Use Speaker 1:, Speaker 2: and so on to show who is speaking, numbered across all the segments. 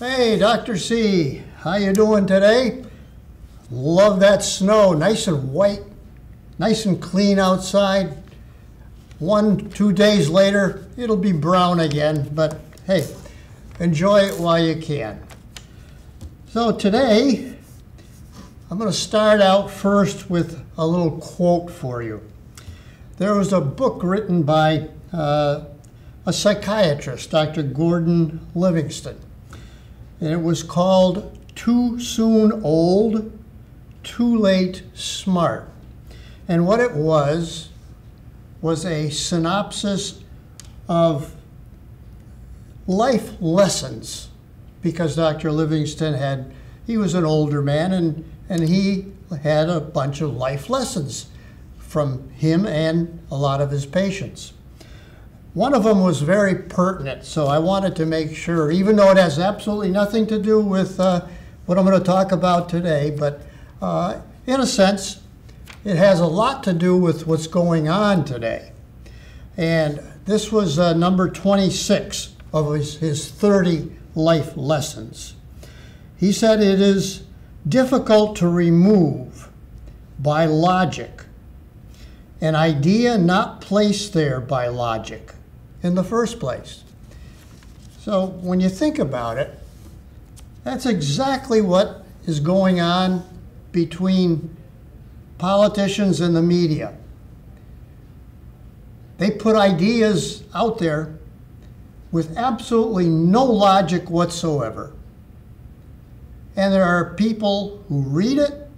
Speaker 1: Hey, Dr. C, how you doing today? Love that snow, nice and white, nice and clean outside. 1-2 days later, it'll be brown again, but hey, enjoy it while you can. So today, I'm going to start out first with a little quote for you. There was a book written by a psychiatrist, Dr. Gordon Livingston, and it was called Too Soon Old, Too Late Smart. And what it was a synopsis of life lessons, because Dr. Livingston he was an older man and he had a bunch of life lessons from him and a lot of his patients. One of them was very pertinent, so I wanted to make sure, even though it has absolutely nothing to do with what I'm going to talk about today, but in a sense, it has a lot to do with what's going on today. And this was number 26 of his 30 life lessons. He said it is difficult to remove by logic an idea not placed there by logic in the first place. So when you think about it, that's exactly what is going on between politicians and the media. They put ideas out there with absolutely no logic whatsoever. And there are people who read it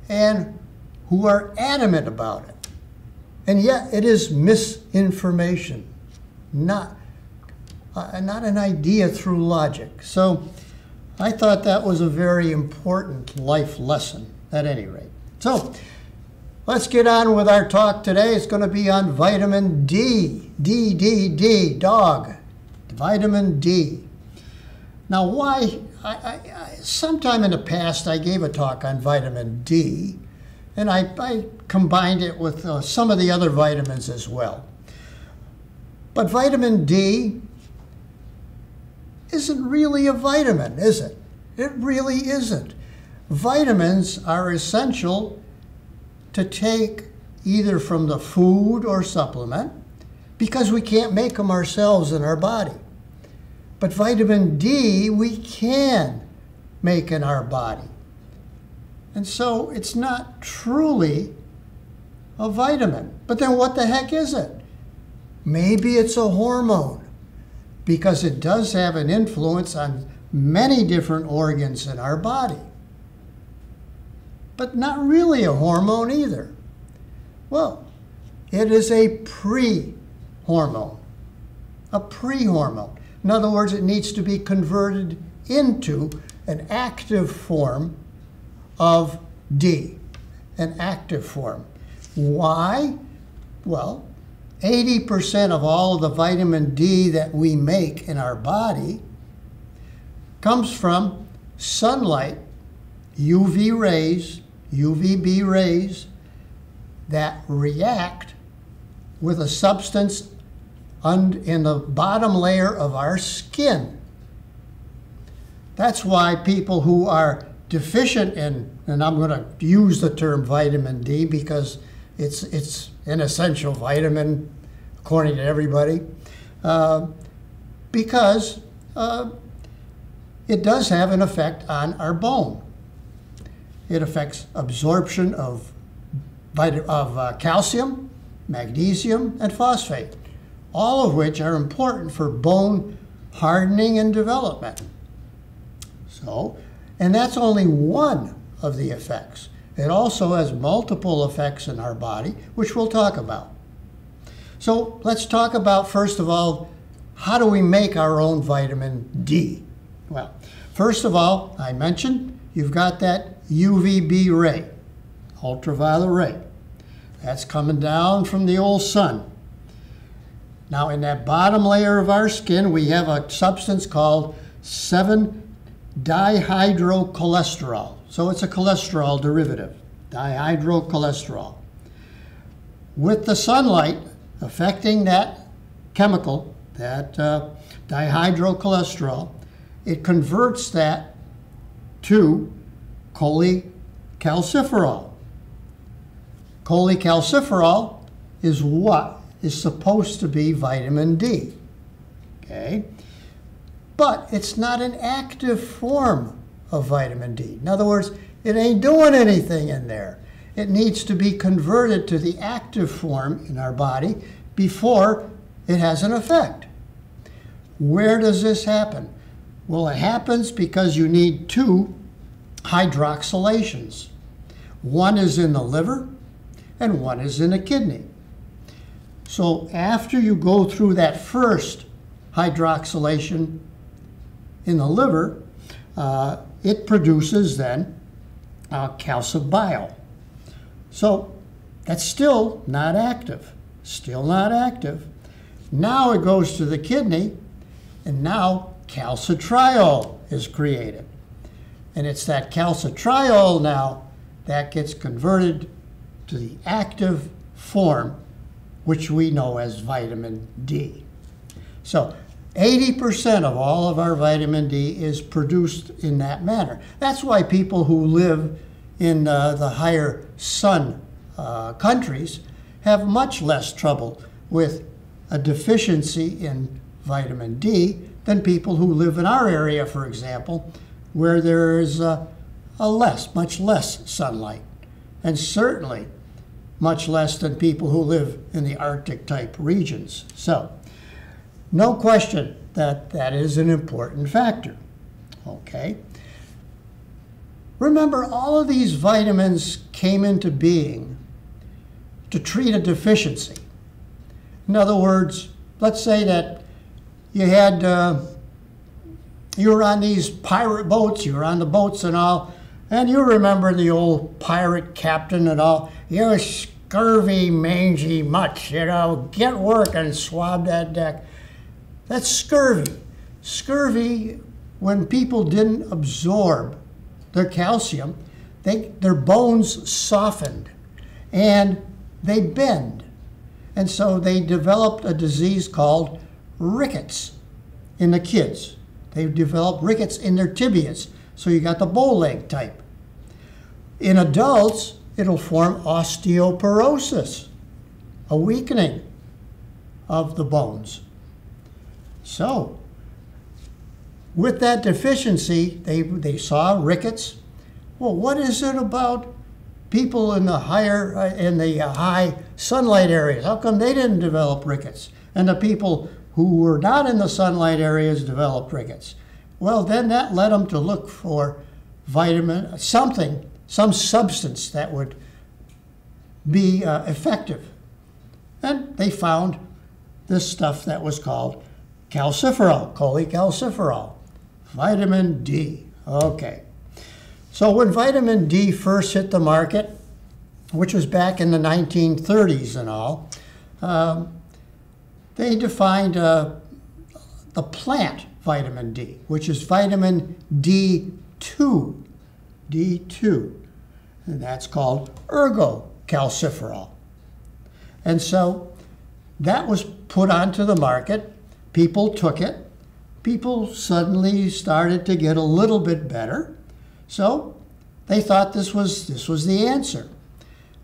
Speaker 1: and who are adamant about it. And yet it is misinformation, not an idea through logic. So I thought that was a very important life lesson at any rate. So let's get on with our talk today. It's going to be on vitamin D. D, dog. Vitamin D. Now why, sometime in the past I gave a talk on vitamin D, and I combined it with some of the other vitamins as well. But vitamin D isn't really a vitamin, is it? It really isn't. Vitamins are essential to take either from the food or supplement because we can't make them ourselves in our body. But vitamin D we can make in our body. And so it's not truly a vitamin. But then what the heck is it? Maybe it's a hormone, because it does have an influence on many different organs in our body. But not really a hormone either. Well, it is a pre-hormone. A pre-hormone. In other words, it needs to be converted into an active form of D, an active form. Why? Well, 80% of all of the vitamin D that we make in our body comes from sunlight, UV rays, UVB rays, that react with a substance in the bottom layer of our skin. That's why people who are deficient in, and I'm going to use the term vitamin D because it's an essential vitamin according to everybody, because it does have an effect on our bone. It affects absorption of calcium, magnesium, and phosphate, all of which are important for bone hardening and development. So, and that's only one of the effects. It also has multiple effects in our body, which we'll talk about. So let's talk about, first of all, how do we make our own vitamin D? Well, first of all, I mentioned you've got that UVB ray, ultraviolet ray. That's coming down from the old sun. Now in that bottom layer of our skin, we have a substance called 7-dihydrocholesterol. So it's a cholesterol derivative, dihydrocholesterol. With the sunlight affecting that chemical, that dihydrocholesterol, it converts that to cholecalciferol. Cholecalciferol is what is supposed to be vitamin D. Okay? But it's not an active form of vitamin D. In other words, it ain't doing anything in there. It needs to be converted to the active form in our body before it has an effect. Where does this happen? Well, it happens because you need two hydroxylations. One is in the liver and one is in the kidney. So after you go through that first hydroxylation in the liver, it produces then calcium bile. So that's still not active, still not active. Now it goes to the kidney, and now calcitriol is created. And it's that calcitriol now that gets converted to the active form, which we know as vitamin D. So 80% of all of our vitamin D is produced in that manner. That's why people who live in the higher sun countries have much less trouble with a deficiency in vitamin D than people who live in our area, for example, where there is much less sunlight, and certainly much less than people who live in the Arctic type regions. So, no question that that is an important factor. Okay. Remember, all of these vitamins came into being to treat a deficiency. In other words, let's say that you had, you were on these pirate boats, you were on the boats and all, and you remember the old pirate captain and all, you scurvy, mangy mutt, you know, get working, swab that deck. That's scurvy. Scurvy, when people didn't absorb their calcium, their bones softened and they bend. And so they developed a disease called rickets in the kids. They developed rickets in their tibias. So you got the bow leg type. In adults, it'll form osteoporosis, a weakening of the bones. So, with that deficiency, they saw rickets. Well, what is it about people in the high sunlight areas? How come they didn't develop rickets? And the people who were not in the sunlight areas developed rickets. Well, then that led them to look for some substance that would be effective. And they found this stuff that was called calciferol, cholecalciferol, vitamin D. Okay. So when vitamin D first hit the market, which was back in the 1930s and all, they defined the plant vitamin D, which is vitamin D2. D2. And that's called ergocalciferol. And so that was put onto the market. People took it. People suddenly started to get a little bit better. So they thought this was the answer.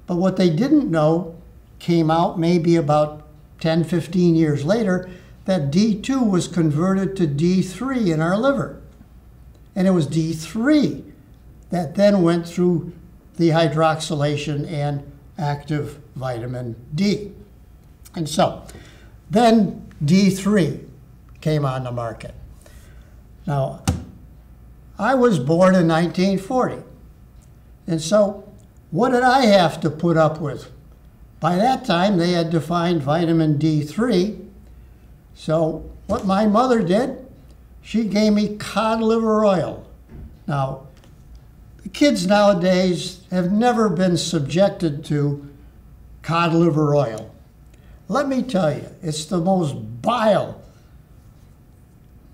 Speaker 1: But what they didn't know came out maybe about 10, 15 years later, that D2 was converted to D3 in our liver. And it was D3 that then went through the hydroxylation and active vitamin D. And so then D3 came on the market. Now, I was born in 1940. And so what did I have to put up with? By that time, they had defined vitamin D3. So what my mother did, she gave me cod liver oil. Now, the kids nowadays have never been subjected to cod liver oil. Let me tell you, it's the most vile,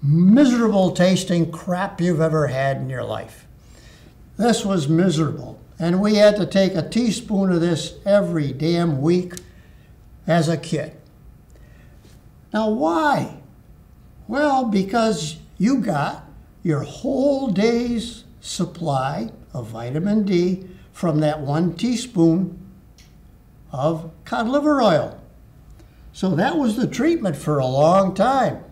Speaker 1: miserable tasting crap you've ever had in your life. This was miserable. And we had to take a teaspoon of this every damn week as a kid. Now why? Well, because you got your whole day's supply of vitamin D from that 1 teaspoon of cod liver oil. So that was the treatment for a long time.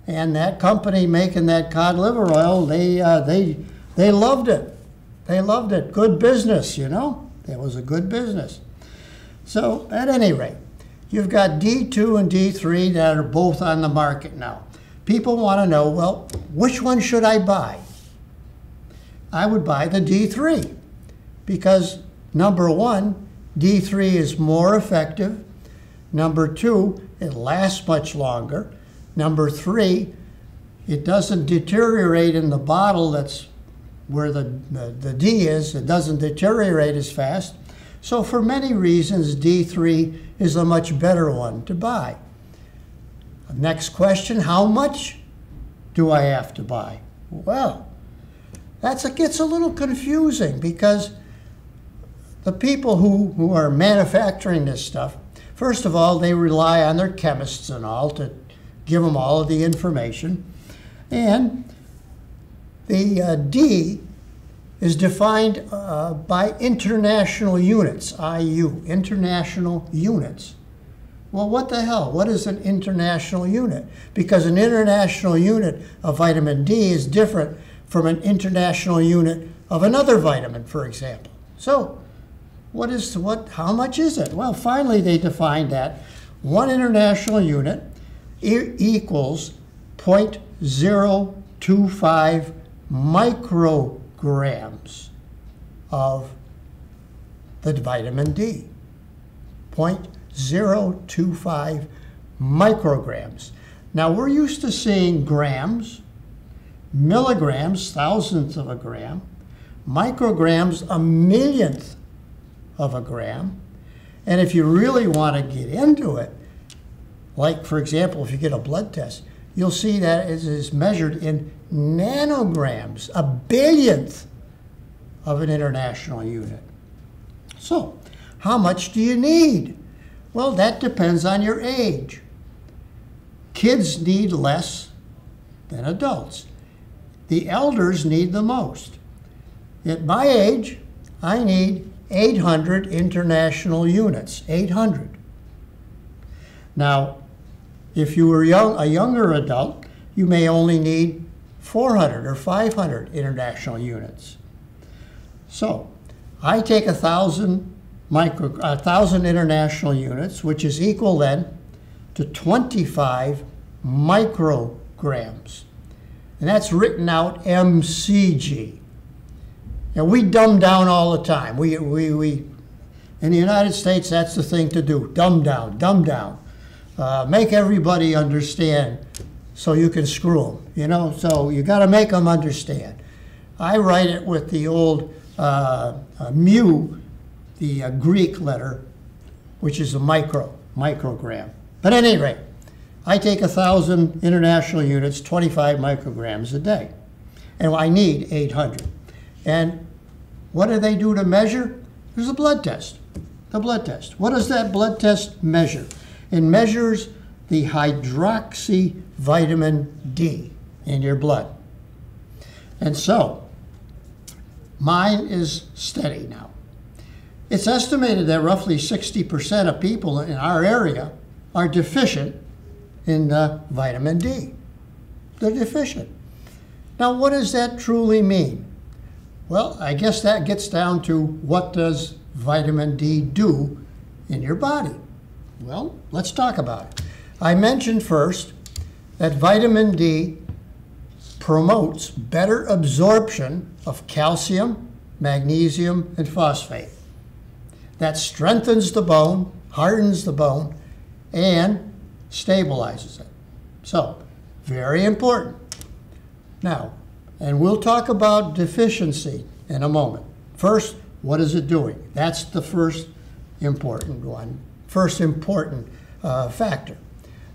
Speaker 1: And that company making that cod liver oil, they loved it. They loved it. Good business, you know. It was a good business. So at any rate, you've got D2 and D3 that are both on the market now. People want to know, well, which one should I buy? I would buy the D3 because, number one, D3 is more effective. Number two, it lasts much longer. Number three, it doesn't deteriorate in the bottle. That's where the D is. It doesn't deteriorate as fast. So for many reasons, D3 is a much better one to buy. Next question, how much do I have to buy? Well, it gets a little confusing because the people who are manufacturing this stuff, first of all, they rely on their chemists and all to give them all of the information. And the D is defined by international units, IU, international units. Well, what the hell? What is an international unit? Because an international unit of vitamin D is different from an international unit of another vitamin, for example. So how much is it? Well, finally they defined that 1 international unit equals 0.025 micrograms of the vitamin D. 0.025 micrograms. Now we're used to seeing grams, milligrams, thousandths of a gram, micrograms, a millionth of a gram. And if you really want to get into it, like for example, if you get a blood test, you'll see that it is measured in nanograms, a billionth of an international unit. So, how much do you need? Well, that depends on your age. Kids need less than adults. The elders need the most. At my age, I need 800 international units, 800. Now, if you were a younger adult, you may only need 400 or 500 international units. So, I take 1,000 international units, which is equal then to 25 micrograms. And that's written out mcg. Now, we dumb down all the time. We in the United States, that's the thing to do. Dumb down, dumb down. Make everybody understand so you can screw them, you know? So you got to make them understand. I write it with the old mu, the Greek letter, which is a microgram. But at any rate, I take 1,000 international units, 25 micrograms a day. And I need 800. And what do they do to measure? There's a blood test. The blood test. What does that blood test measure? It measures the hydroxy vitamin D in your blood. And so, mine is steady now. It's estimated that roughly 60% of people in our area are deficient in vitamin D. They're deficient. Now, what does that truly mean? Well, I guess that gets down to what does vitamin D do in your body? Well, let's talk about it. I mentioned first that vitamin D promotes better absorption of calcium, magnesium, and phosphate. That strengthens the bone, hardens the bone, and stabilizes it. So, very important. Now, and we'll talk about deficiency in a moment. First, what is it doing? That's the first important one, first important factor.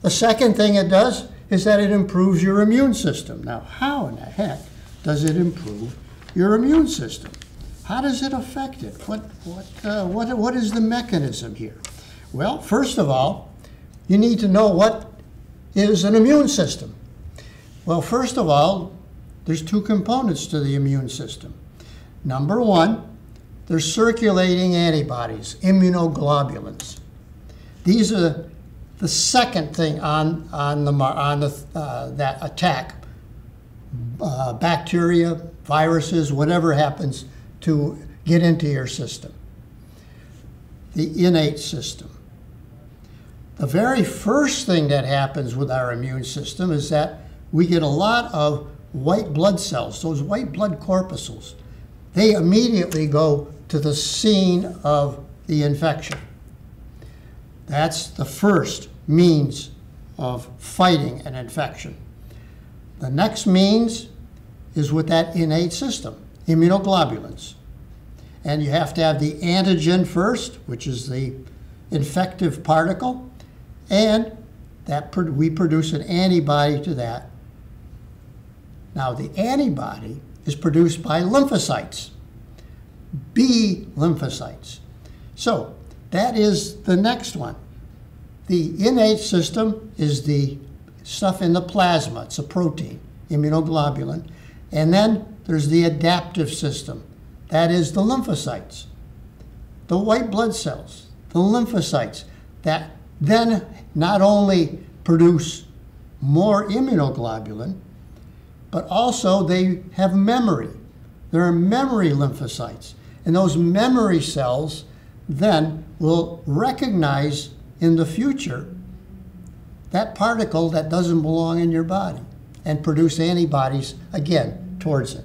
Speaker 1: The second thing it does is that it improves your immune system. Now, how in the heck does it improve your immune system? How does it affect it? What is the mechanism here? Well, first of all, you need to know what is an immune system. Well, first of all, there's two components to the immune system. Number one, there's circulating antibodies, immunoglobulins. These are the second thing on that attack. Bacteria, viruses, whatever happens to get into your system. The innate system. The very first thing that happens with our immune system is that we get a lot of white blood cells, those white blood corpuscles. They immediately go to the scene of the infection. That's the first means of fighting an infection. The next means is with that innate system, immunoglobulins. And you have to have the antigen first, which is the infective particle, and that we produce an antibody to that. Now, the antibody is produced by lymphocytes, B lymphocytes. So that is the next one. The innate system is the stuff in the plasma. It's a protein, immunoglobulin. And then there's the adaptive system. That is the lymphocytes, the white blood cells, the lymphocytes that then not only produce more immunoglobulin, but also they have memory. There are memory lymphocytes. And those memory cells then will recognize in the future that particle that doesn't belong in your body and produce antibodies again towards it.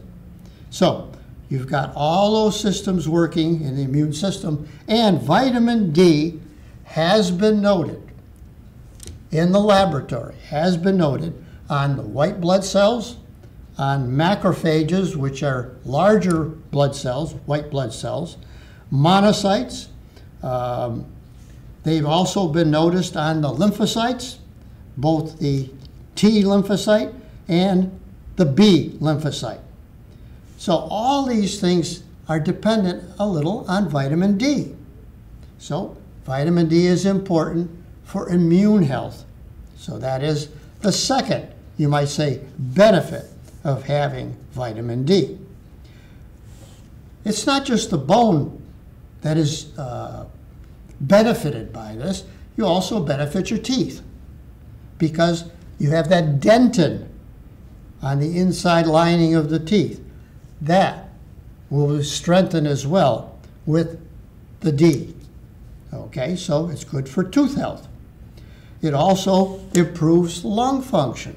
Speaker 1: So you've got all those systems working in the immune system, and vitamin D has been noted in the laboratory, has been noted on the white blood cells, on macrophages, which are larger blood cells, white blood cells, monocytes. They've also been noticed on the lymphocytes, both the T lymphocyte and the B lymphocyte. So all these things are dependent a little on vitamin D. So vitamin D is important for immune health. So that is the second, you might say, benefit of having vitamin D. It's not just the bone that is benefited by this. You also benefit your teeth because you have that dentin on the inside lining of the teeth. That will strengthen as well with the D. Okay, so it's good for tooth health. It also improves lung function.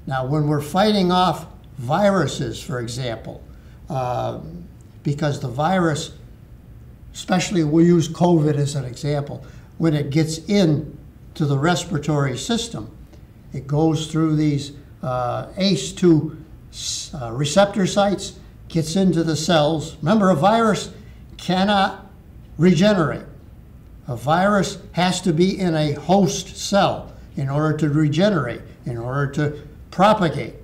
Speaker 1: Now, when we're fighting off viruses, for example, because the virus, especially we'll use COVID as an example, when it gets into the respiratory system, it goes through these ACE2 receptor sites, gets into the cells. Remember, a virus cannot regenerate. A virus has to be in a host cell in order to regenerate, in order to propagate.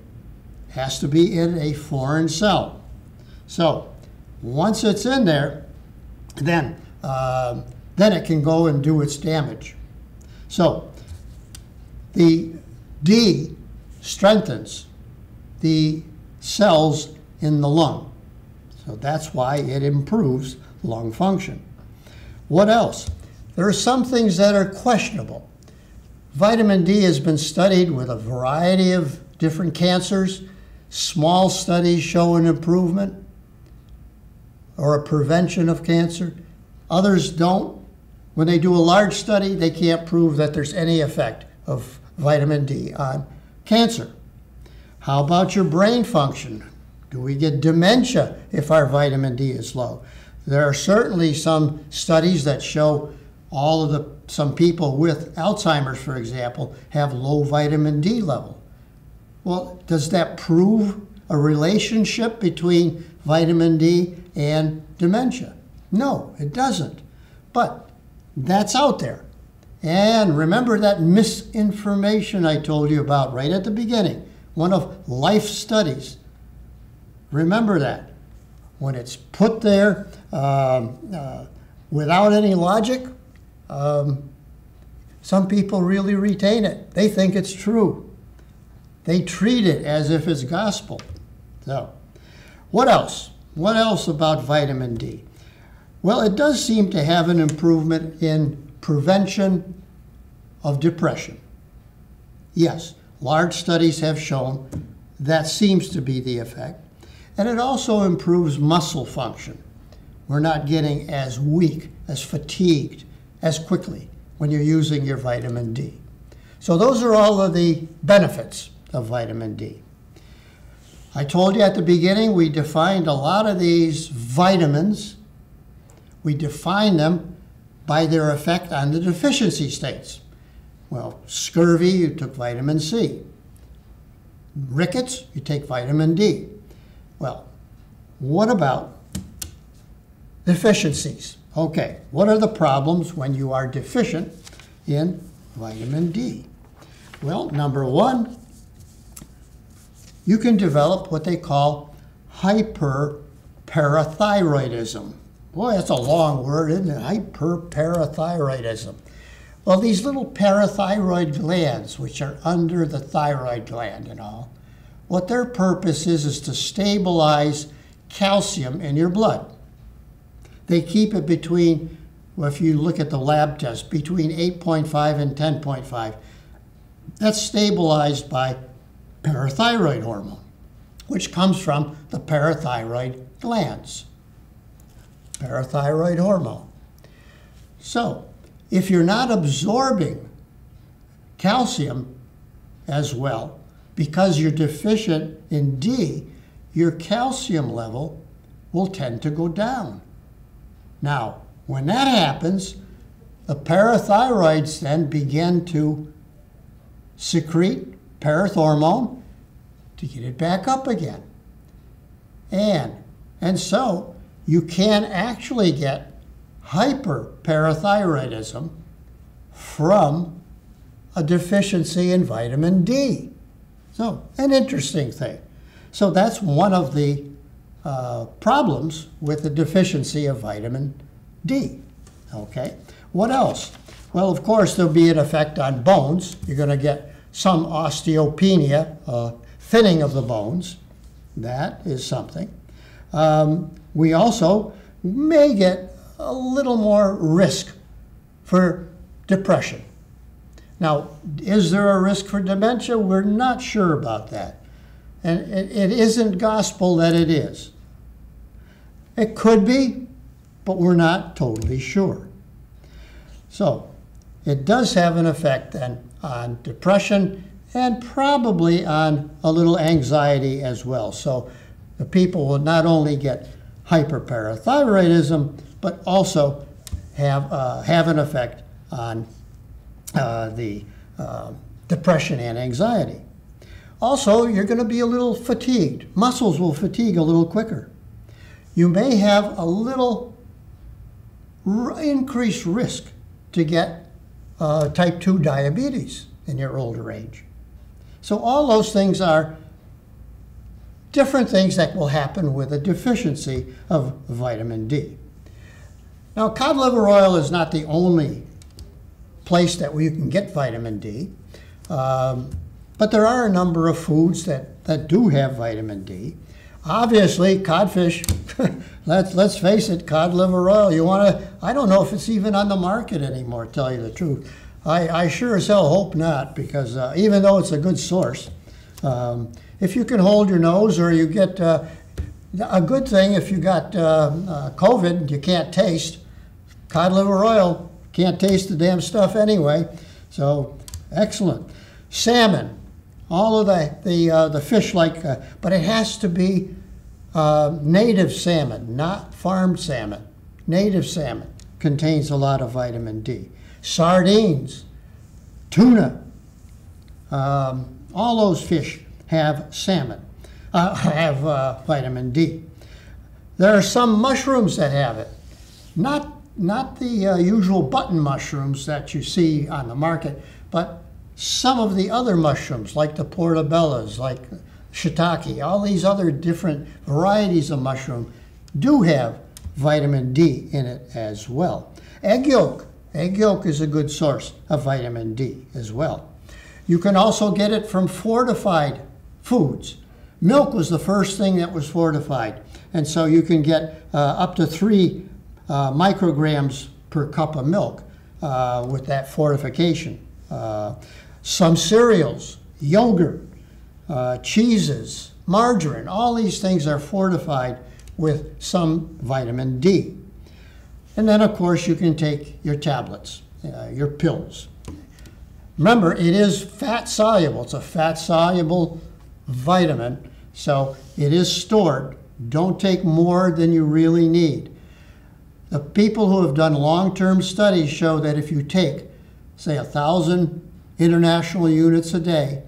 Speaker 1: It has to be in a foreign cell. So once it's in there, then it can go and do its damage. So the D strengthens the cells in the lung. So that's why it improves lung function. What else? There are some things that are questionable. Vitamin D has been studied with a variety of different cancers. Small studies show an improvement or a prevention of cancer. Others don't. When they do a large study, they can't prove that there's any effect of vitamin D on cancer. How about your brain function? Do we get dementia if our vitamin D is low? There are certainly some studies that show some people with Alzheimer's, for example, have low vitamin D level. Well, does that prove a relationship between vitamin D and dementia? No, it doesn't. But that's out there. And remember that misinformation I told you about right at the beginning, one of life studies. Remember that. When it's put there without any logic, some people really retain it. They think it's true. They treat it as if it's gospel. So, what else? What else about vitamin D? Well, it does seem to have an improvement in prevention of depression. Yes, large studies have shown that seems to be the effect. And it also improves muscle function. We're not getting as weak, as fatigued, as quickly when you're using your vitamin D. So those are all of the benefits of vitamin D. I told you at the beginning we defined a lot of these vitamins. We define them by their effect on the deficiency states. Well, scurvy, you took vitamin C. Rickets, you take vitamin D. Well, what about deficiencies? Okay, what are the problems when you are deficient in vitamin D? Well, number one, you can develop what they call hyperparathyroidism. Boy, that's a long word, isn't it? Hyperparathyroidism. Well, these little parathyroid glands, which are under the thyroid gland and all, what their purpose is to stabilize calcium in your blood. They keep it between, well, if you look at the lab test, between 8.5 and 10.5. That's stabilized by parathyroid hormone, which comes from the parathyroid glands. Parathyroid hormone. So, if you're not absorbing calcium as well, because you're deficient in D, your calcium level will tend to go down. Now, when that happens, the parathyroids then begin to secrete parathormone to get it back up again. And so you can actually get hyperparathyroidism from a deficiency in vitamin D. So, an interesting thing. So that's one of the problems with the deficiency of vitamin D. Okay, what else? Well, of course, there'll be an effect on bones. You're going to get some osteopenia, thinning of the bones. That is something. We also may get a little more risk for depression. Now, is there a risk for dementia? We're not sure about that. And it isn't gospel that it is. It could be, but we're not totally sure. So, it does have an effect then on depression and probably on a little anxiety as well. So, the people will not only get hyperparathyroidism, but also have an effect on the depression and anxiety. Also, you're going to be a little fatigued. Muscles will fatigue a little quicker. You may have a little increased risk to get type 2 diabetes in your older age. So all those things are different things that will happen with a deficiency of vitamin D. Now, cod liver oil is not the only place that you can get vitamin D, but there are a number of foods that do have vitamin D. Obviously, codfish, let's face it, cod liver oil, I don't know if it's even on the market anymore, to tell you the truth. I sure as hell hope not, because even though it's a good source, if you can hold your nose or you get a good thing, if you got COVID, you can't taste, cod liver oil, can't taste the damn stuff anyway. So, excellent. Salmon, all of the fish but it has to be native salmon, not farmed salmon. Native salmon contains a lot of vitamin D. Sardines, tuna, all those fish have vitamin D. There are some mushrooms that have it. Not the usual button mushrooms that you see on the market, but some of the other mushrooms, like the portobellas, like shiitake, all these other different varieties of mushroom do have vitamin D in it as well. Egg yolk. Egg yolk is a good source of vitamin D as well. You can also get it from fortified foods. Milk was the first thing that was fortified. And so you can get up to 3 micrograms per cup of milk with that fortification. Some cereals, yogurt, cheeses, margarine, all these things are fortified with some vitamin D. And then, of course, you can take your tablets, your pills. Remember, it is fat soluble. It's a fat soluble vitamin, so it is stored. Don't take more than you really need. The people who have done long-term studies show that if you take, say, 1,000 international units a day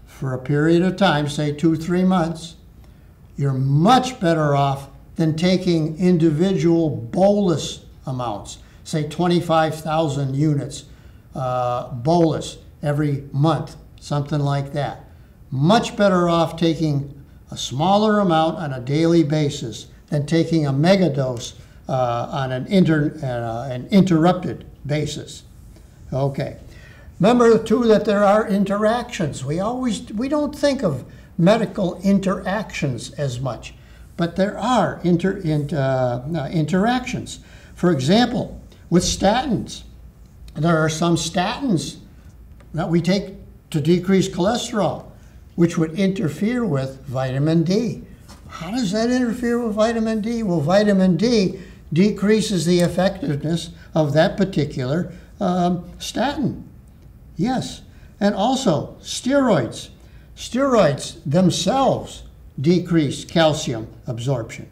Speaker 1: for a period of time, say 2-3 months, you're much better off than taking individual bolus amounts, say 25,000 units bolus every month, something like that. Much better off taking a smaller amount on a daily basis than taking a megadose on an interrupted basis. Okay. Remember, too, that there are interactions. We don't think of medical interactions as much, but there are interactions. For example, with statins, there are some statins that we take to decrease cholesterol, which would interfere with vitamin D. How does that interfere with vitamin D? Well, vitamin D decreases the effectiveness of that particular statin. Yes, and also steroids. Steroids themselves decrease calcium absorption.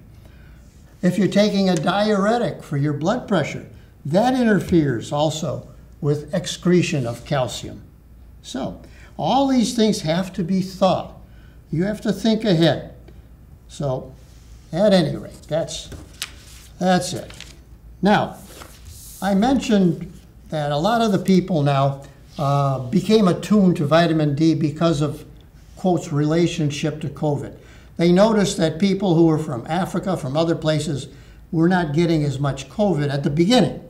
Speaker 1: If you're taking a diuretic for your blood pressure, that interferes also with excretion of calcium. So, all these things have to be thought. You have to think ahead. So, at any rate, that's it. Now, I mentioned that a lot of the people now became attuned to vitamin D because of, quotes, relationship to COVID. They noticed that people who were from Africa, from other places, were not getting as much COVID at the beginning,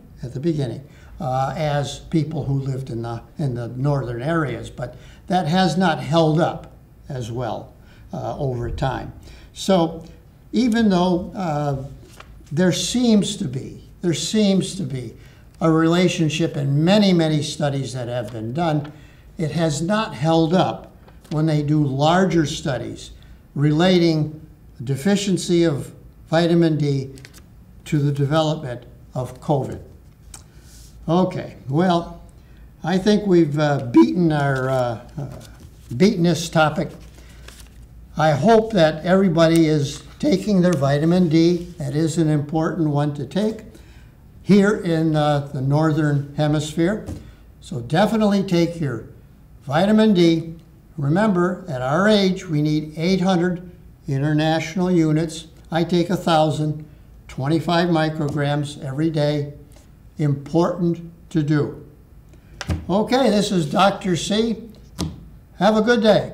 Speaker 1: as people who lived in the northern areas. But that has not held up as well over time. So even though there seems to be a relationship in many, many studies that have been done, it has not held up when they do larger studies relating deficiency of vitamin D to the development of COVID. Okay, well, I think we've beaten this topic. I hope that everybody is taking their vitamin D. That is an important one to take here in the Northern Hemisphere. So definitely take your vitamin D. Remember, at our age, we need 800 international units. I take 1,000, 25 micrograms every day. Important to do. Okay, this is Dr. C. Have a good day.